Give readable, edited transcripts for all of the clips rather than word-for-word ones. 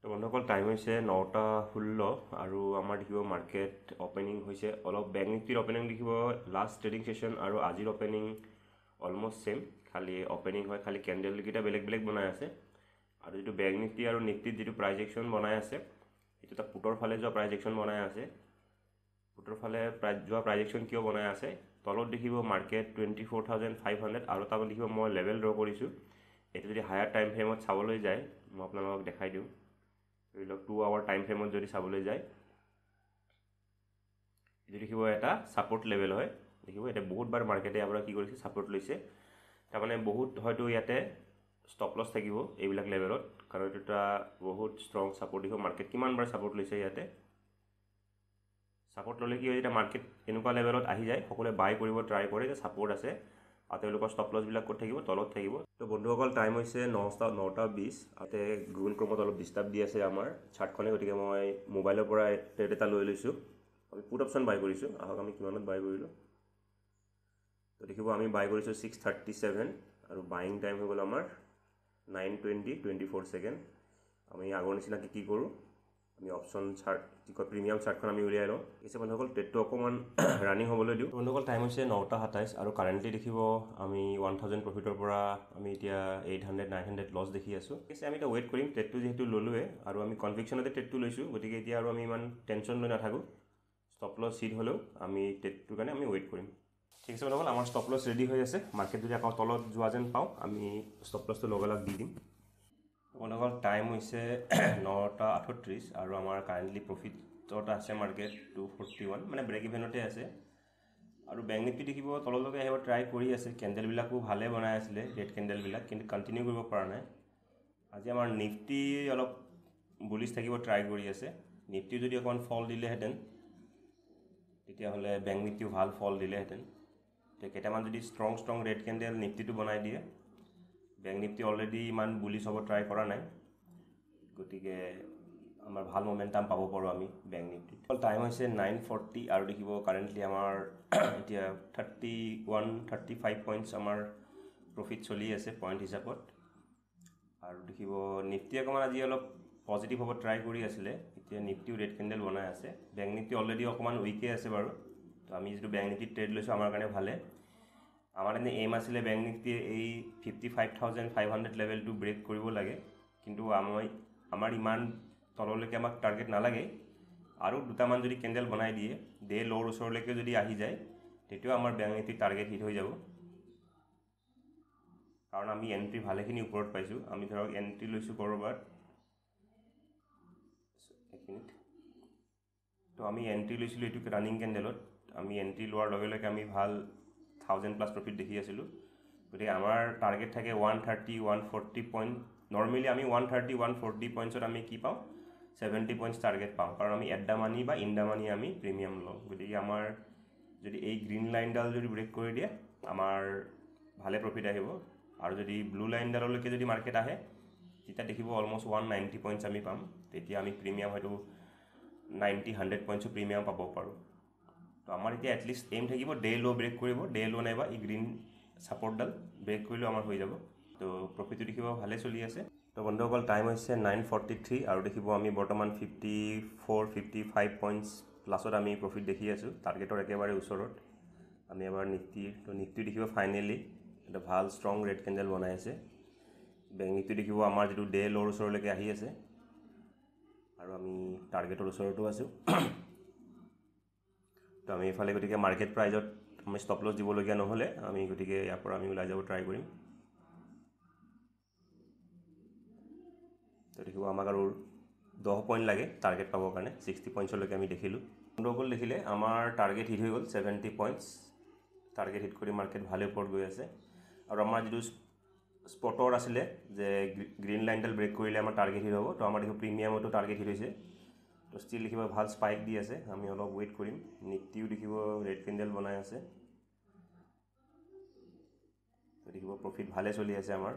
তো বন্ধুসকল টাইম হৈছে 9:16 আৰু আমাৰ দেখিব মাৰ্কেট অপেনিং হৈছে অলপ বেংক নিফটিৰ অপেনিং দেখিব লাষ্ট ট্ৰেডিং সেশন আৰু আজিৰ অপেনিং অলমোষ্ট সেম খালি অপেনিং হয় খালি কেণ্ডেল কেইটা বেলেগ বেলেগ বনাই আছে আৰু যেটো বেংক নিফটি আৰু নিফটিত যেটো প্ৰাইস একচন বনাই আছে এটো তা পুটৰ ফালে যোৱা প্ৰাইস একচন বনাই আছে পুটৰ ফালে যোৱা প্ৰাইস একচন কিয় বনাই আছে তলত দেখিব মাৰ্কেট 24500 আৰু তাত দেখিব মই লেভেল ড্ৰ কৰিছো এটো যদি হায়াৰ টাইম ফ্ৰেমত চাবলৈ যায় মই আপোনালোকক দেখাই দিম 2 আৱাৰ টাইম ফ্ৰেমত যদি চাবলৈ যায় এটো দেখিব এটা সাপোৰ্ট লেভেল হয় দেখিব এটা বহুত বাৰ মাৰ্কেটে আপোনাৰ কি কৰিছে সাপোৰ্ট লৈছে তাৰ মানে বহুত হয়তো ইয়াতে ষ্টপ লছ থাকিব এইবিলাক লেভেলত কাৰণ এটা বহুত ষ্ট্ৰং সাপোৰ্ট দিব মাৰ্কেট কিমান বাৰ সাপোৰ্ট লৈছে ইয়াতে সাপোৰ্ট ললে কি হয় এটা মাৰ্কেট এনেকুৱা লেভেলত আহি যায় সকলোৱে বাই কৰিব ট্ৰাই কৰে যে সাপোৰ্ট আছে আৰু তেওঁলোকৰ ষ্টপ লছ বিলাক ক'ত থাকিব তলত থাকিব তো বন্ধুসকল টাইম হৈছে 9:20 আতে গ্ৰুন ক্ৰমত অলপ ডিস্টাৰ্ব দি আছে আমাৰ চাৰ্টখনে গতিকে মই মোবাইলৰ পৰা ট্ৰেড এটা লৈ লৈছো আমি পুট অপশন বাই কৰিছো আহক আমি কিমানত বাই কৰিলো তো দেখিব আমি বাই কৰিছো 637 আৰু বাইং টাইম হৈ গ'ল আমাৰ 9:20 সেকেন্ড আমি আগৰ নিচিনা কি কৰো আমি অপশন চাৰ্ট কি কয় প্ৰিমিয়াম চাৰ্টখন আমি উলিয়াই লওঁ এসে বন্ধুসকল ট্ৰেডটো অকমান ৰানিং হ'বলৈ দিও বন্ধুসকল টাইম হৈছে 9:27 আৰু কাৰেন্টলি দেখিব আমি 1000 প্ৰফিটৰ পৰা আমি এতিয়া 800 900 লছ দেখি আছো এসে আমি এটা ওয়েট কৰিম ট্ৰেডটো যেহেতু ললুৱে আৰু আমি কনভিকশনতে ট্ৰেডটো লৈছো গতিকে এতিয়া আৰু আমি ইমান টেনচন লৈ নাথাকো ষ্টপ লছ হিট হলেও আমি ট্ৰেডটো কাৰণে আমি ওয়েট কৰিম ঠিক আছে বন্ধুসকল আমাৰ ষ্টপ লছ ৰেডি হৈ আছে মাৰ্কেট যদি আকৌ তলত যোৱা যেন পাও আমি ষ্টপ লছটো লগালগ দি দিম বন্ধুসকল টাইম হৈছে 9:38 আৰু আমাৰ কাৰেন্টলি প্ৰফিটত আছে মাৰ্কেট 241 মানে ব্ৰেক ইভেনতে আছে আৰু বেংক নিফটি দেখিব তললৈকে আহিব ট্ৰাই কৰি আছে কেণ্ডেল বিলাকো ভালে বনাই আছিল ৰেড কেণ্ডেল বিলাক কিন্তু কন্টিনিউ কৰিব পৰা নাই আজি আমাৰ নিফটি অলপ বুলিশ থাকিব ট্ৰাই কৰি আছে নিফটি যদি অকন ফল দিলে হেতেন তেতিয়া হলে বেংক নিফটিও ভাল ফল দিলে হেতেন তে কেটামান যদি ষ্ট্ৰং ৰেড কেণ্ডেল নিফটিটো বনাই দিয়ে বেংক নিফটি অলৰেডি ইমান বুলিশ হ'ব ট্ৰাই কৰা নাই গতিকে আমাৰ ভাল মোমেন্টাম পাব পাৰো আমি বেংক নিফটি টাইম হৈছে 9:40 আৰু দেখিব কাৰেন্টলি আমাৰ এতিয়া 31-35 পইণ্টছ আমাৰ প্ৰফিট চলি আছে পইণ্ট হিচাপত আৰু দেখিব নিফটি অকমান আজি অলপ পজিটিভ হ'ব ট্ৰাই কৰি আছিল এতিয়া নিফটিও ৰেড কেণ্ডেল বনাই আছে বেংক নিফটি অলৰেডি অকমান উইকে আছে বাৰু তো আমি যেটো বেংক নিফটি ট্ৰেড লৈছো আমাৰ কাৰণে ভালে আমাৰ এনে এম আছিল বেংক নিফটি এই 55500 লেভেলটো ব্ৰেক কৰিব লাগে কিন্তু আমাৰ ইমান তললৈকে আমাক টাৰ্গেট নালাগে আৰু দুটামান যদি কেণ্ডেল বনাই দিয়ে ডে লোৰ ওচৰলৈকে যদি আহি যায় তেতিয়াও আমাৰ বেংক নিফটি টাৰ্গেট হিট হৈ যাব কাৰণ আমি এন্ট্ৰি ভালেখিনি ওপৰত পাইছো আমি ধৰক এন্ট্ৰি লৈছো কৰবাত এক মিনিট তো আমি এন্ট্ৰি লৈছিলো এটো ৰানিং কেণ্ডেলত আমি এন্ট্ৰি লোৱাৰ লগে লগে আমি ভাল 1000 প্লাস প্ৰফিট দেখি আছিলো গতিকে আমাৰ টাৰ্গেট থাকে 130 140 পইণ্ট নৰমালি আমি 130 140 পইণ্টছত আমি কি পাও 70 পইণ্টছ টাৰ্গেট পাও কাৰণ আমি এট দা মানি বা ইন দা মানি আমি প্ৰিমিয়াম লওঁ গতিকে আমাৰ যদি এই গ্ৰীন লাইনডাল যদি ব্ৰেক কৰি দিয়ে আমাৰ ভালে প্ৰফিট আহিব আৰু যদি ব্লু লাইনডাললৈকে যদি মাৰ্কেট আহে তেতিয়া দেখিব অলমোষ্ট 190 পইণ্টছ আমি পাম তেতিয়া আমি প্ৰিমিয়াম হয়তো 90-100 পইণ্টছ প্ৰিমিয়াম পাব পাৰো তো আমাৰ এতিয়া এটলিষ্ট এম থাকিব ডে লো ব্ৰেক কৰিব ডে লো নাইবা ই গ্ৰীন সাপোৰ্টডাল ব্ৰেক কৰিলে আমাৰ হৈ যাব তো প্ৰফিটটো দেখিব ভালে চলি আছে তো বন্ধুসকল টাইম হৈছে 9:43 আৰু দেখিব আমি বৰ্তমান 54-55 পইণ্টছ প্লাছত আমি প্ৰফিট দেখি আছো টাৰ্গেটৰ একেবাৰে ওচৰত আমি এবাৰ নিফটি দেখিব ফাইনালি এটা ভাল ষ্ট্ৰং ৰেড কেণ্ডেল বনাই আছে বেংক নিফটি দেখিব আমাৰ যেটো ডে লোৰ ওচৰলৈকে আহি আছে আৰু আমি টাৰ্গেটৰ ওচৰতো আছো তো আমি ইফালে গতিকে মাৰ্কেট প্ৰাইজত আমি ষ্টপ লছ দিবলগীয়া নহলে আমি গতিকে ইয়াৰ পৰা আমি ওলাই যাব ট্ৰাই কৰিম তো দেখিব আমাক আৰু 10 পইণ্ট লাগে টাৰ্গেট পাবৰ কাৰণে 60 পইণ্টছলৈকে আমি দেখিলো বন্ধুসকল দেখিলে আমাৰ টাৰ্গেট হিট হৈ গ'ল 70 পইণ্টছ টাৰ্গেট হিট কৰি মাৰ্কেট ভালে ওপৰত গৈ আছে আৰু আমাৰ যেটো স্পটৰ আছিল যে গ্ৰীন লাইনডাল ব্ৰেক কৰিলে আমাৰ টাৰ্গেট হিট হ'ব তো আমাৰ দেখো প্ৰিমিয়ামটো টাৰ্গেট হিট হৈছে তো ষ্টিল দেখিব ভাল স্পাইক দি আছে আমি অলপ ওয়েট কৰিম নিফটিও দেখিব ৰেড কেণ্ডেল বনাই আছে তো দেখিব প্ৰফিট ভালে চলি আছে আমাৰ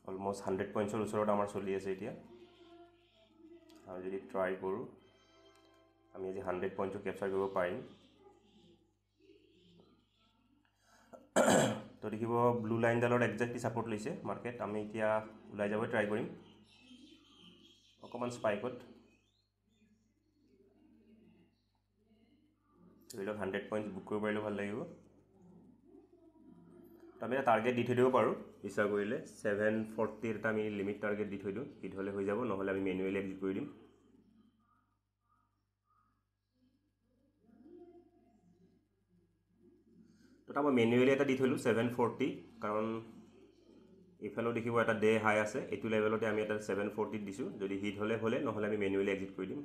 অলমোষ্ট 100 পইণ্টছৰ ওচৰত আমাৰ চলি আছে এতিয়া আৰু যদি ট্ৰাই কৰো আমি আজি 100 পইণ্টটো ক্যাপচাৰ কৰিব পাৰিম তো দেখিব ব্লু লাইনডালৰ এক্স্যাক্টলি সাপোৰ্ট লৈছে মাৰ্কেট আমি এতিয়া ওলাই যাব ট্ৰাই কৰিম অকণমান স্পাইকত ধৰি লওক 100 পইণ্টছ বুক কৰিব পাৰিলেও ভাল লাগিব। তো আমি এটা টাৰ্গেট দি থৈ দিব পাৰোঁ ইচ্ছা কৰিলে 740 এটা আমি লিমিট টাৰ্গেট দি থৈ দিওঁ, হিট হ'লে হৈ যাব, নহ'লে আমি মেনুৱেলি এক্সিট কৰি দিম। তো মই মেনুৱেলি এটা দি থৈলোঁ 740, কাৰণ এইফালেও দেখিব এটা ডে হাই আছে, এইটো লেভেলতে আমি এটা 740 দিছোঁ। যদি হিট হ'লে নহ'লে আমি মেনুৱেলি এক্সিট কৰি দিম।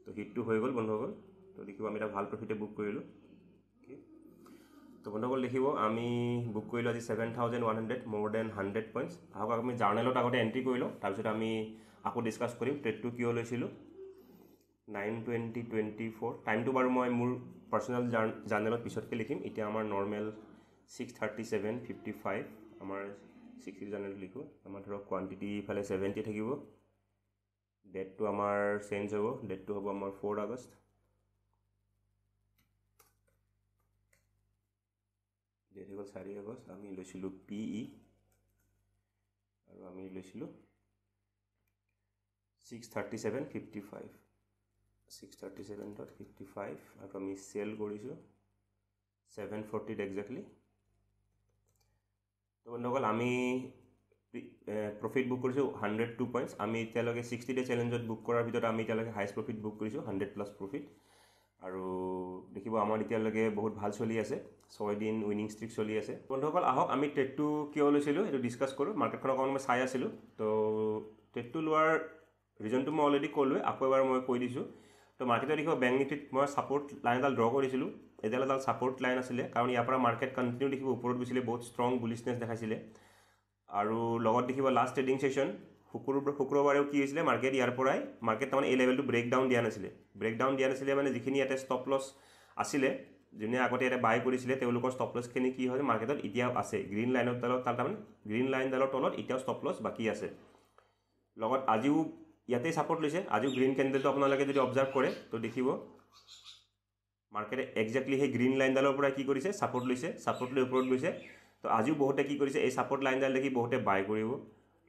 তো হিটটো হৈ গ'ল বন্ধুসকল। তো দেখিব আমি এটা ভাল প্ৰফিটে বুক কৰিলোঁ। তো বন্ধুসকল দেখিব আমি বুক কৰিলোঁ আজি 7100, মোৰ দেন 100 পইণ্টছ। আহক আমি জাৰ্নেলত আগতে এণ্ট্ৰি কৰি লওঁ, তাৰপিছত আমি আকৌ ডিছকাছ কৰিম ট্ৰেডটো কিয় লৈছিলোঁ। 9:20:24 টাইমটো বাৰু মই মোৰ পাৰ্চনেল জাৰ্নেলত পিছতকৈ লিখিম। এতিয়া আমাৰ নৰ্মেল 6:37:55 আমাৰ 60 জাৰ্নেলত লিখোঁ। আমাৰ ধৰক কোৱান্টিটি ইফালে 70 থাকিব। ডেটটো আমাৰ চেঞ্জ হ'ব, ডেটটো হ'ব আমাৰ 4 আগষ্ট। ডেট হৈ গ'ল 4 আগষ্ট। আমি লৈছিলোঁ PE আৰু আমি লৈছিলোঁ 6:37:55 6:37.55 আৰু আমি চেল কৰিছোঁ 740 এক্সেক্টলি। তো বন্ধুসকল আমি প্ৰফিট বুক কৰিছোঁ 102 পইণ্টছ। আমি এতিয়ালৈকে 60 ডে চেলেঞ্জত বুক কৰাৰ ভিতৰত আমি এতিয়ালৈকে হাইষ্ট প্ৰফিট বুক কৰিছোঁ 100+ প্ৰফিট। আৰু দেখিব আমাৰ এতিয়ালৈকে বহুত ভাল চলি আছে, 6 দিন উইনিং ষ্ট্ৰিক চলি আছে। বন্ধুসকল আহক আমি ট্ৰেডটো কিয় লৈছিলোঁ এইটো ডিছকাছ কৰোঁ। মাৰ্কেটখন অকণমান মই চাই আছিলোঁ, তো ট্ৰেডটো লোৱাৰ ৰিজনটো মই অলৰেডি ক'লোৱে, আকৌ এবাৰ মই কৈ দিছোঁ। তো মাৰ্কেটত দেখিব বেংক নিফটিত মই ছাপৰ্ট লাইন এডাল ড্ৰ কৰিছিলোঁ। এডাল ছাপৰ্ট লাইন আছিলে, কাৰণ ইয়াৰ পৰা মাৰ্কেট কণ্টিনিউ দেখিব ওপৰত গৈছিলে, বহুত ষ্ট্ৰং বুলিছনেছ দেখাইছিলে। আৰু লগত দেখিব লাষ্ট ট্ৰেডিং ছেশ্যন শুক্ৰবাৰেও কি হৈছিলে, মাৰ্কেট ইয়াৰ পৰাই তাৰমানে এই লেভেলটো ব্ৰেকডাউন দিয়া নাছিলে। মানে যিখিনি ইয়াতে ষ্টপ লছ আছিলে, যোনে আগতে ইয়াতে বাই কৰিছিলে তেওঁলোকৰ ষ্টপ লছখিনি কি হয় মাৰ্কেটত এতিয়াও আছে। গ্ৰীণ লাইনডালৰ তলত এতিয়াও ষ্টপ লছ বাকী আছে। লগত আজিও ইয়াতেই ছাপৰ্ট লৈছে, আজিও গ্ৰীণ কেণ্ডেলটো আপোনালোকে যদি অবজাৰ্ভ কৰে তো দেখিব মাৰ্কেটে একজেক্টলি সেই গ্ৰীণ লাইনডালৰ পৰা কি কৰিছে, ছাপৰ্ট লৈছে, ছাপৰ্ট লৈ ওপৰত গৈছে। তো আজিও বহুতে কি কৰিছে, এই ছাপৰ্ট লাইনডাল দেখি বহুতে বাই কৰিব।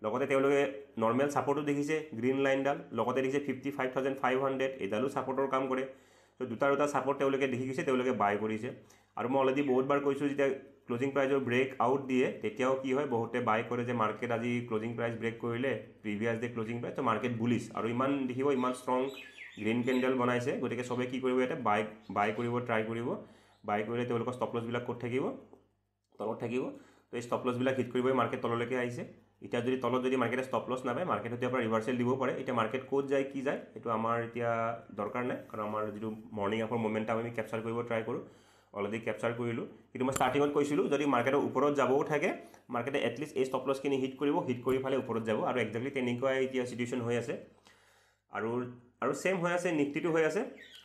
লগতে তেওঁলোকে নৰ্মেল ছাপৰ্টো দেখিছে গ্ৰীণ লাইনডাল, লগতে দেখিছে 55,500 এইডালো ছাপৰ্টৰ কাম কৰে। তো দুটা ছাপৰ্ট তেওঁলোকে দেখি গৈছে, তেওঁলোকে বাই কৰিছে। আৰু মই অলৰেডি বহুতবাৰ কৈছোঁ, যেতিয়া ক্লজিং প্ৰাইজৰ ব্ৰেক আউট দিয়ে তেতিয়াও কি হয়, বহুতে বাই কৰে যে মাৰ্কেট আজি ক্লজিং প্ৰাইজ ব্ৰেক কৰিলে, প্ৰিভিয়াছ ডে ক্লজিং প্ৰাইজ, তো মাৰ্কেট বুলিছ। আৰু ইমান দেখিব ইমান ষ্ট্ৰং গ্ৰীণ কেণ্ডেল বনাইছে, গতিকে চবে কি কৰিব, ইয়াতে বাই কৰিব ট্ৰাই কৰিব। বাই কৰিলে তেওঁলোকৰ ষ্টপ লছবিলাক ক'ত থাকিব, তলত থাকিব। তো এই ষ্টপ লছবিলাক হিট কৰিবই মাৰ্কেট তললৈকে আহিছে। এতিয়া যদি তলত যদি মাৰ্কেটে ষ্টপ লছ নাপায়, মাৰ্কেট এতিয়া পৰা ৰিভাৰ্চেল দিব পাৰে। এতিয়া মাৰ্কেট ক'ত যায় কি যায় সেইটো আমাৰ এতিয়া দৰকাৰ নাই, কাৰণ আমাৰ যিটো মৰ্ণিং আপৰ মোমেণ্টাম আমি কেপচাৰ কৰিব ট্ৰাই কৰোঁ, অলৰেডি কেপচাৰ কৰিলোঁ। কিন্তু মই ষ্টাৰ্টিঙত কৈছিলোঁ যদি মাৰ্কেটৰ ওপৰত যাবও থাকে, মাৰ্কেটে এটলিষ্ট এই ষ্টপ লছখিনি হিট কৰি ফালে ওপৰত যাব। আৰু একজেক্টলি তেনেকুৱাই এতিয়া চিটুৱেশ্যন হৈ আছে। আৰু ছেম হৈ আছে, নিফটিটো হৈ আছে।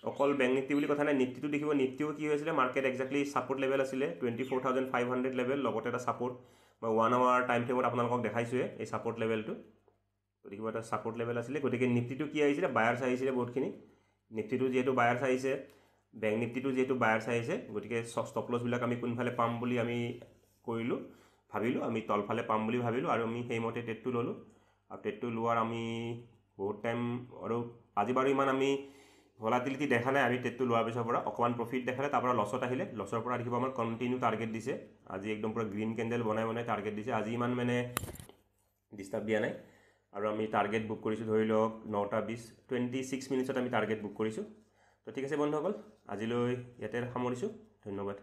অকল বেংক নিফটি বুলি কথা নাই, নিফটিটো দেখিব, নিফটিও কি হৈছিলে, মাৰ্কেট একজেক্টলি ছাপৰ্ট লেভেল আছিলে 24,500 লেভেল, লগতে এটা ছাপৰ্ট মই 1 আৱাৰ টাইম ফ্ৰেমত আপোনালোকক দেখাইছোঁৱে এই ছাপৰ্ট লেভেলটো। দেখিব এটা ছাপৰ্ট লেভেল আছিলে। গতিকে নিফটিটো কি আহিছিলে, বায়াৰ্ছ আহিছিলে বহুতখিনি। নিফটিটো যিহেতু বায়াৰ্ছ আহিছে, বেংক নিফটিটো যিহেতু বায়াৰ্ছ আহিছে, গতিকে ষ্টপ লছবিলাক আমি কোনফালে পাম বুলি আমি ভাবিলোঁ, আমি তলফালে পাম বুলি ভাবিলোঁ, আৰু আমি সেইমতে ট্ৰেডটো ল'লোঁ। আৰু ট্ৰেডটো লোৱাৰ আমি বহুত টাইম, আৰু আজি বাৰু ইমান আমি ভলাটিলিটি দেখা নাই। আমি ট্ৰেডটো লোৱাৰ পিছৰ পৰা অকণমান প্ৰফিট দেখালে, তাৰ পৰা লছত আহিলে, লছৰ পৰা দেখিব আমাৰ কণ্টিনিউ টাৰ্গেট দিছে। আজি একদম পূৰা গ্ৰীণ কেণ্ডেল বনাই টাৰ্গেট দিছে। আজি ইমান মানে ডিষ্টাৰ্ব দিয়া নাই। আৰু আমি টাৰ্গেট বুক কৰিছোঁ ধৰি লওক 9:20, 26 মিনিটছত আমি টাৰ্গেট বুক কৰিছোঁ। তো ঠিক আছে বন্ধুসকল, আজিলৈ ইয়াতে সামৰিছোঁ। ধন্যবাদ।